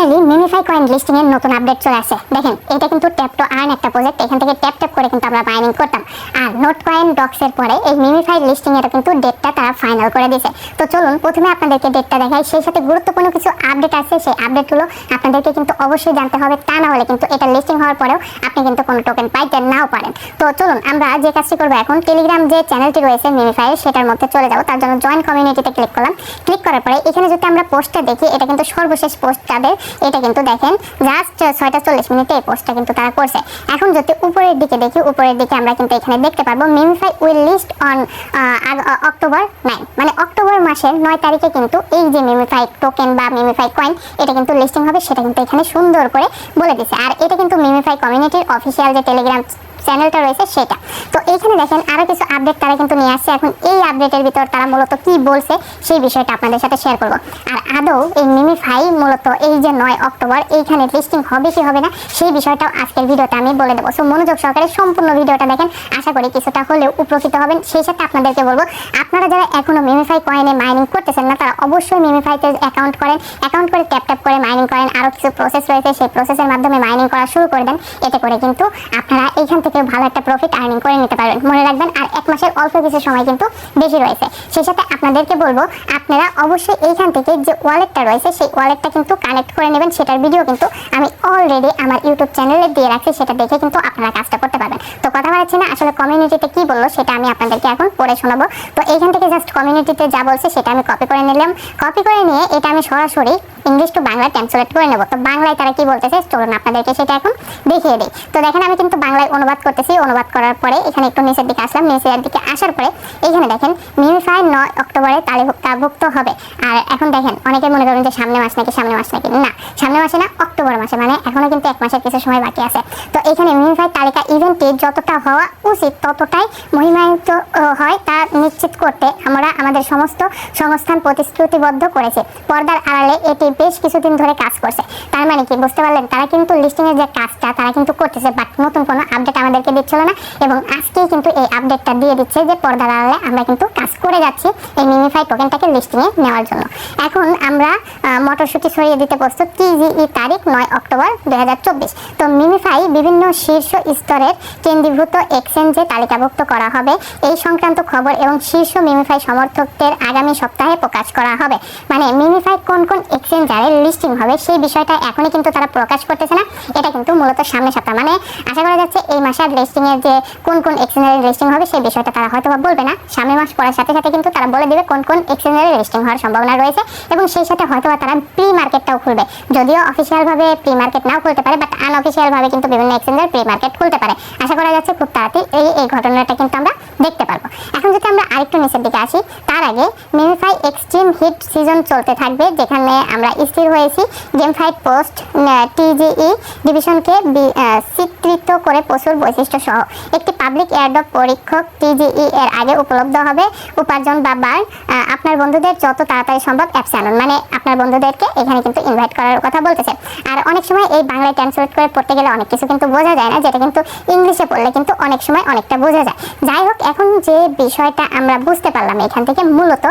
Finally MemeFi coin listing এর নতুন update চলে আসে। দেখেন এটা কিন্তু ট্যাপ টু আর্ন একটা প্রজেক্ট, এখান থেকে ট্যাপ ট্যাপ করে কিন্তু আমরা মাইনিং করতাম। আর নোট কয়েন ডক্স এর পরে এই মিমিফাই লিস্টিং এর কিন্তু ডেটটা তারা ফাইনাল করে দিয়েছে। তো চলুন প্রথমে আপনাদেরকে ডেটটা দেখাই, সেই সাথে গুরুত্বপূর্ণ কিছু আপডেট আছে, সেই আপডেটগুলো আপনাদেরকে কিন্তু অবশ্যই জানতে হবে, তা না হলে কিন্তু এটা লিস্টিং হওয়ার পরেও আপনি কিন্তু কোনো টোকেন পাইতে নাও পারেন। তো চলুন আমরা যে কাজটি করবো, এখন টেলিগ্রাম যে চ্যানেলটি রয়েছে মিমিফাই সেটার মধ্যে চলে যাবো। তার জন্য জয়েন কমিউনিটিতে ক্লিক করলাম। ক্লিক করার পরে এখানে যদি আমরা পোস্টটা দেখি, এটা কিন্তু সর্বশেষ পোস্ট তাদের, এটা কিন্তু দেখেন জাস্ট 6টা 40 মিনিটে এই পোস্টটা কিন্তু তারা করছে। এখন যদি উপরের দিকে দেখি, উপরের দিকে আমরা কিন্তু এখানে দেখতে পারবো MemeFi will list on October 9, মানে অক্টোবর মাসের 9 তারিখে কিন্তু এই যে মিমিফাই টোকেন বা মিমিফাই কয়েন এটা কিন্তু লিস্টিং হবে, সেটা কিন্তু এখানে সুন্দর করে বলে দিছে। আর এটা কিন্তু মিমিফাই কমিউনিটির অফিসিয়াল যে টেলিগ্রাম চ্যানেলটা রয়েছে সেটা। তো এইখানে দেখেন আরো কিছু আপডেট তারা কিন্তু নিয়ে আসছে। এখন এই আপডেটের ভিতর তারা মূলত কি বলছে সেই বিষয়টা আপনাদের সাথে শেয়ার করব। আর আদৌ এই মিমিফাই মূলত এই যে 9 অক্টোবর এইখানে লিস্টিং হবে কি হবে না সেই বিষয়টাও আজকের ভিডিওতে আমি বলে দেবো। সো মনোযোগ সহকারে সম্পূর্ণ ভিডিওটা দেখেন, আশা করি কিছুটা হলেও উপকৃত হবেন। সেই সাথে আপনাদেরকে বলবো, আপনারা যারা এখনো মিমিফাই কয়েনে মাইনিং করতেছেন না তারা অবশ্যই মিমিফাইতে অ্যাকাউন্ট করেন, অ্যাকাউন্ট করে ট্যাপ ট্যাপ করে মাইনিং করেন। আরও কিছু প্রসেস রয়েছে, সেই প্রসেসের মাধ্যমে মাইনিং করা শুরু করে দেন। এতে করে কিন্তু আপনারা এইখান থেকে ভালো একটা প্রফিট আর্নিং করে নিতে পারবেন। মনে রাখবেন আর 1 মাসের অল্প কিছু সময় কিন্তু বেশি রয়েছে। সেই সাথে আপনাদেরকে বলবো, আপনারা অবশ্যই এইখান থেকে যে ওয়ালেটটা রয়েছে সেই ওয়ালেটটা কিন্তু কানেক্ট করে নেবেন। সেটার ভিডিও কিন্তু আমি অলরেডি আমার ইউটিউব চ্যানেলে দিয়ে রাখছি, সেটা দেখে কিন্তু আপনারা কাজটা করতে পারবেন। তো কথা বলছি না, আসলে কমিউনিটিতে কি বললো সেটা আমি আপনাদেরকে এখন পড়ে শোনাবো। তো এইখান থেকে জাস্ট কমিউনিটিতে যা বলছে সেটা আমি কপি করে নিলাম। কপি করে নিয়ে এটা আমি সরাসরি ইংলিশ টু বাংলা ট্রান্সলেট করে নেব। তো বাংলায় তারা কি বলতেছে চলুন আপনাদেরকে সেটা এখন দেখিয়ে দিই। তো দেখেন আমি কিন্তু বাংলায় অনুবাদ করতেছি। অনুবাদ করার পরে এখানে একটু নিচের দিকে আসলাম। নিচের দিকে আসার পরে এখানে দেখেন মিমিফাই 9 অক্টোবরে তালিকাভুক্ত হবে। আর এখন দেখেন অনেকে মনে করেন যে সামনে মাস নাকি, সামনে মাস নাকি, না সামনে মাসে না, অক্টোবর মাসে, মানে এখনো কিন্তু 1 মাসের কিছু সময় বাকি আছে। তো এখানে মিমিফাই তালিকা ইভেন্টে যতটা হওয়া উচিত ততটাই মহিমায়িত হয় তা নিশ্চিত করতে আমরা আমাদের সমস্ত সংস্থান প্রতিশ্রুতিবদ্ধ করেছে। পর্দার আড়ালে এটি বেশ কিছুদিন ধরে কাজ করছে। তার মানে কি বুঝতে পারলেন, তারা কিন্তু লিস্টিং এর যে কাজটা তারা কিন্তু করতেছে, বাট নতুন কোনো আপডেট আমাদেরকে দিচ্ছিল না। এবং আজকেই কিন্তু এই আপডেটটা দিয়ে দিচ্ছে যে পর্দার আড়ালে আমরা কিন্তু কাজ করে যাচ্ছি এই মিমিফাই টোকেনটাকে লিস্টিং এ নেওয়ার জন্য। এখন আমরা মটরশুটি ছড়িয়ে দিতে প্রস্তুত। টিজিই তারিখ 9 অক্টোবর 2024। তো মিমিফাই বিভিন্ন শীর্ষ স্তরের কেন্দ্রীভূত এক্সচেঞ্জে তালিকাভুক্ত করা হবে। এই সংক্রান্ত খবর এবং শীর্ষ মিমিফাই সমর্থকদের আগামী সপ্তাহে প্রকাশ করা হবে। মানে মিমিফাই কোন কোন এক্সচেঞ্জারে লিস্টিং হবে সেই বিষয়টা এখনই কিন্তু তারা প্রকাশ করতেছে না, এটা কিন্তু মূলত সামনের সপ্তাহ, মানে আশা করা যাচ্ছে এই মাসের লিস্টিং এর যে কোন কোন এক্সচেঞ্জারে লিস্টিং হবে সেই বিষয়টা তারা হয়তো বলবে না। সামনের মাস পড়ার সাথে সাথে কিন্তু তারা বলে দেবে কোন কোন এক্সচেঞ্জারে লিস্টিং হওয়ার সম্ভাবনা রয়েছে। এবং সেই সাথে হয়তো তারা প্রি মার্কেটটাও খুলবে, যদিও অফিসিয়াল ভাবে প্রি মার্কেট নাও খুলতে পারে, বাট আনঅফিসিয়াল ভাবে কিন্তু বিভিন্ন এক্সচেঞ্জার প্রি মার্কেট খুলতে পারে। আশা করা যাচ্ছে খুব তাড়াতাড়ি এই ঘটনাটা কিন্তু আমরা দেখতে পারবো। এখন যদি আমরা আরেকটু নিচের দিকে আসি, তার আগে মিমিফাই এক্সট্রিম হিট সিজন চলতে থাকবে, যেখানে আমরা স্থির হয়েছি গেমফাইট পোস্ট টিজিই ডিভিশনকে চিত্রিত করে প্রচুর বৈশিষ্ট্য সহ একটি পাবলিক এয়ারড্রপ পরীক্ষক টিজিই এর আগে উপলব্ধ হবে। উপার্জন বা বার্ন আপনার বন্ধুদের যত তাড়াতাড়ি সম্ভব অ্যাপসে আনুন, মানে আপনার বন্ধুদেরকে এখানে কিন্তু ইনভাইট করার কথা বলতেছে। আর অনেক সময় এই বাংলায় ট্রান্সলেট করে পড়তে গেলে অনেক কিছু কিন্তু বোঝা যায় না, যেটা কিন্তু ইংলিশে পড়লে কিন্তু অনেক সময় অনেকটা বোঝা যায়। যাই হোক, এখন যে বিষয়টা আমরা বুঝতে পারলাম এখান থেকে, মূলত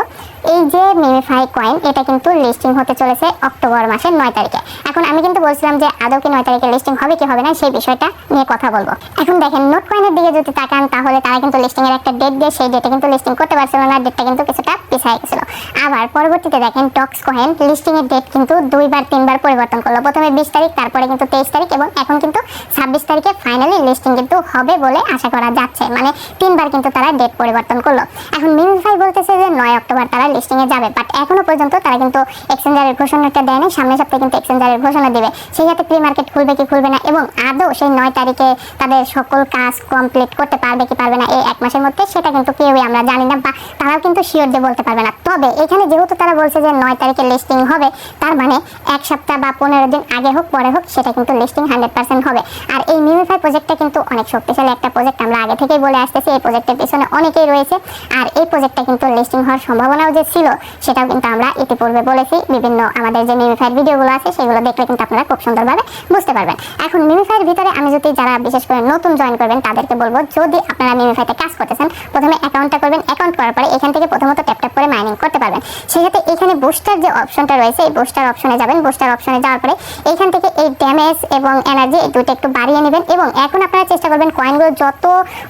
এই যে মিমিফাই কয়েন এটা কিন্তু লিস্টিং হতে চলেছে অক্টোবর মাসের 9 তারিখে। এখন আমি কিন্তু বলছিলাম যে আদৌ কি 9 তারিখে লিস্টিং হবে কি হবে না সেই বিষয়টা নিয়ে কথা বলবো। এখন দেখেন নোট কয়েনের দিকে যদি তাকান তাহলে তারা কিন্তু লিস্টিং এর একটা ডেট দিয়ে সেই ডেটে কিন্তু লিস্টিং করতে পারছিল না, ডেটটা কিন্তু কিছুটা পিছিয়ে গেছিল। আবার পরবর্তীতে দেখেন ডক্স কয়েন লিস্টিং এর ডেট কিন্তু 2-3 বার পরিবর্তন করলো। প্রথমে 20 তারিখ, তারপরে কিন্তু 23 তারিখ এবং এখন কিন্তু 26 তারিখে ফাইনালি লিস্টিং কিন্তু হবে বলে আশা করা যাচ্ছে। মানে 3 বার কিন্তু তারা ডেট পরিবর্তন করলো। এখন মিমিফাই বলতেছে যে 9 অক্টোবর তারা লিস্টিং এ যাবে, বাট এখনো পর্যন্ত তারা কিন্তু এক্সচেঞ্জারের ঘোষণাটা দেয়নি। সামনের সপ্তাহে কিন্তু এক্সচেঞ্জারের ঘোষণা দিবে, সেই সাথে প্রি মার্কেট খুলবে কি খুলবে না এবং আদৌ সেই 9 তারিখে তাদের সকল কাজ কমপ্লিট করতে পারবে কি পারবে না এই 1 মাসের মধ্যে, সেটা কিন্তু কেউই আমরা জানি না, বা তারাও কিন্তু শিওর দিয়ে বলতে পারবে না। তবে এখানে যেহেতু তারা বলছে যে 9 তারিখে লিস্টিং হবে, তার মানে 1 সপ্তাহ বা 15 দিন আগে হোক পরে হোক সেটা কিন্তু লিস্টিং 100% হবে। আর এই মিমিফাই প্রজেক্টটা কিন্তু অনেক শক্তিশালী একটা প্রজেক্ট, আমরা আগে থেকেই বলে আসতেছি। এই প্রজেক্টের পিছনে অনেকেই রয়েছে আর এই প্রজেক্টটা কিন্তু লিস্টিং লিস্টিং হওয়ার সম্ভাবনাও যে ছিল সেটাও কিন্তু আমরা ইতিপূর্বে বলেছি। বিভিন্ন আমাদের যে মিমিফাইয়ের ভিডিওগুলো আছে সেগুলো দেখলে কিন্তু আপনারা খুব সুন্দরভাবে বুঝতে পারবেন। এখন মিমিফাইয়ের ভিতরে আমি যদি যারা বিশেষ করে নতুন জয়েন করবেন তাদেরকে বলবো, যদি আপনারা মিমিফাইতে কাজ করতেছেন প্রথমে অ্যাকাউন্টটা করবেন। অ্যাকাউন্ট করার পরে এখান থেকে প্রথমত ট্যাপ ট্যাপ করে মাইনিং করতে পারবেন। সেক্ষেত্রে এখানে বুস্টার যে অপশনটা রয়েছে এই বুস্টার অপশনে যাবেন। বুস্টার অপশনে যাওয়ার পরে এইখান থেকে এই ড্যামেজ এবং এনার্জি এই দুটো একটু বাড়িয়ে নেবেন এবং এখন আপনারা চেষ্টা করবেন কয়েনগুলো যত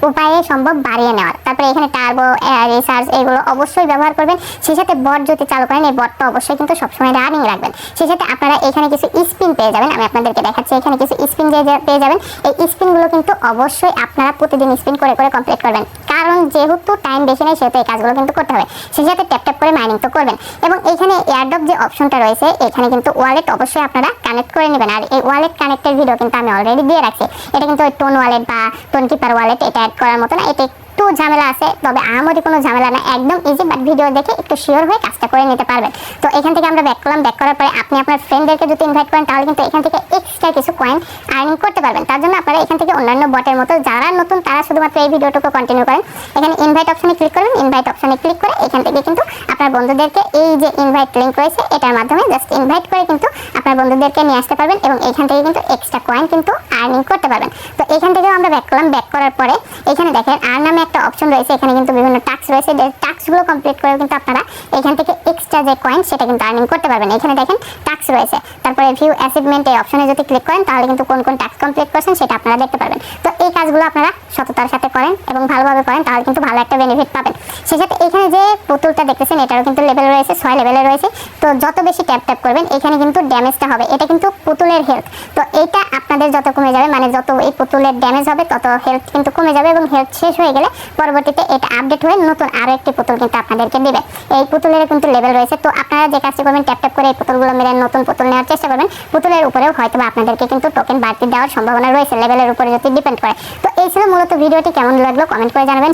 উপায়ে সম্ভব বাড়িয়ে নেওয়ার। তারপরে এখানে টার্বো রিসার্চ এগুলো অবশ্যই ব্যবহার করবেন। সেই সাথে বট যদি চালু করেন এই বটটা অবশ্যই কিন্তু সবসময় রানিং রাখবেন। সেই সাথে আপনারা এখানে কিছু স্পিন পেয়ে যাবেন। আমি আপনাদেরকে দেখাচ্ছি, এখানে কিছু স্পিন পেয়ে যাবেন। এই স্পিনগুলো কিন্তু অবশ্যই আপনারা প্রতিদিন স্পিন করে করে কমপ্লিট করবেন, কারণ যেহেতু টাইম বেশি নেই সেহেতু এই কাজগুলো কিন্তু করতে হবে। সেই সাথে ট্যাপ ট্যাপ করে মাইনিং তো করবেন এবং এখানে এয়ারড্রপ যে অপশনটা রয়েছে এখানে কিন্তু ওয়ালেট অবশ্যই আপনারা কানেক্ট করে নেবেন। আর এই ওয়ালেট কানেক্টের ভিডিও কিন্তু আমি অলরেডি দিয়ে রাখছি। এটা কিন্তু ওই টোন ওয়ালেট বা টোন কিপার ওয়ালেট এটা অ্যাড করার মতো না, এটা একটু ঝামেলা আছে, তবে আমারই কোনো ঝামেলা না, একদম ইজি। বাট ভিডিও দেখে একটু শিওর হয়ে কাজটা করে নিতে পারবেন। তো এখান থেকে আমরা ব্যাক করলাম। ব্যাক করার পরে আপনি আপনার ফ্রেন্ডদেরকে যদি ইনভাইট করেন তাহলে কিন্তু এখান থেকে এক্সট্রা কিছু কয়েন আর্নিং করতে পারবেন। তার জন্য আপনারা এখান থেকে অন্যান্য বটের মতো যারা নতুন তারা শুধুমাত্র এই ভিডিওটুকু কন্টিনিউ করেন। এখানে ইনভাইট অপশনে ক্লিক করবেন। ইনভাইট অপশনে ক্লিক করে এখান থেকে কিন্তু আপনার বন্ধুদেরকে এই যে ইনভাইট লিঙ্ক রয়েছে এটার মাধ্যমে জাস্ট ইনভাইট করে কিন্তু আপনার বন্ধুদেরকে নিয়ে আসতে পারবেন এবং এখান থেকে কিন্তু এক্সট্রা কয়েন কিন্তু আর্নিং করতে পারবেন। তো এখান থেকেও আমরা ব্যাক করলাম। ব্যাক করার পরে এখানে দেখেন আর নামে একটা অপশন রয়েছে, এখানে কিন্তু বিভিন্ন টাস্ক রয়েছে। টাস্কগুলো কমপ্লিট করে কিন্তু আপনারা এখান থেকে এক্সট্রা যে কয়েন সেটা কিন্তু আর্নিং করতে পারবেন। এখানে দেখেন টাস্ক রয়েছে, তারপরে ভিউ অ্যাচিভমেন্ট এই অপশনে যদি ক্লিক করেন তাহলে কিন্তু কোন কোন টাস্ক কমপ্লিট করছেন সেটা আপনারা দেখতে পারবেন। তো এই কাজগুলো আপনারা সততার সাথে করেন এবং ভালোভাবে করেন তাহলে কিন্তু ভালো একটা বেনিফিট পাবেন। সেই সাথে এখানে যে পুতুলটা দেখতেছেন এটারও কিন্তু লেভেল রয়েছে, 6 লেভেলে রয়েছে। তো যত বেশি ট্যাপ ট্যাপ করবেন এখানে কিন্তু ড্যামেজটা হবে, এটা কিন্তু পুতুলের হেলথ। তো এইটা আপনাদের যত কমে যাবে, মানে যত এই পুতুলের ড্যামেজ হবে তত হেলথ কিন্তু কমে যাবে এবং হেলথ শেষ হয়ে গেলে পরবর্তীতে এটা আপডেট হয়ে নতুন আরো একটি পুতুল কিন্তু আপনাদেরকে দিবে। এই পুতুলের কিন্তু লেভেল রয়েছে। তো আপনারা যে কাজটি করবেন ট্যাপ ট্যাপ করে এই পুতুলগুলো মেরে নতুন পুতুল নেওয়ার চেষ্টা করবেন। পুতুলের উপরেও হয়তো আপনাদেরকে কিন্তু টোকেন বাড়তি দেওয়ার সম্ভাবনা রয়েছে, লেভেলের উপরে যদি ডিপেন্ড করে। তো এই ছিল মূলত ভিডিওটি। কেমন লাগলো কমেন্ট করে জানাবেন।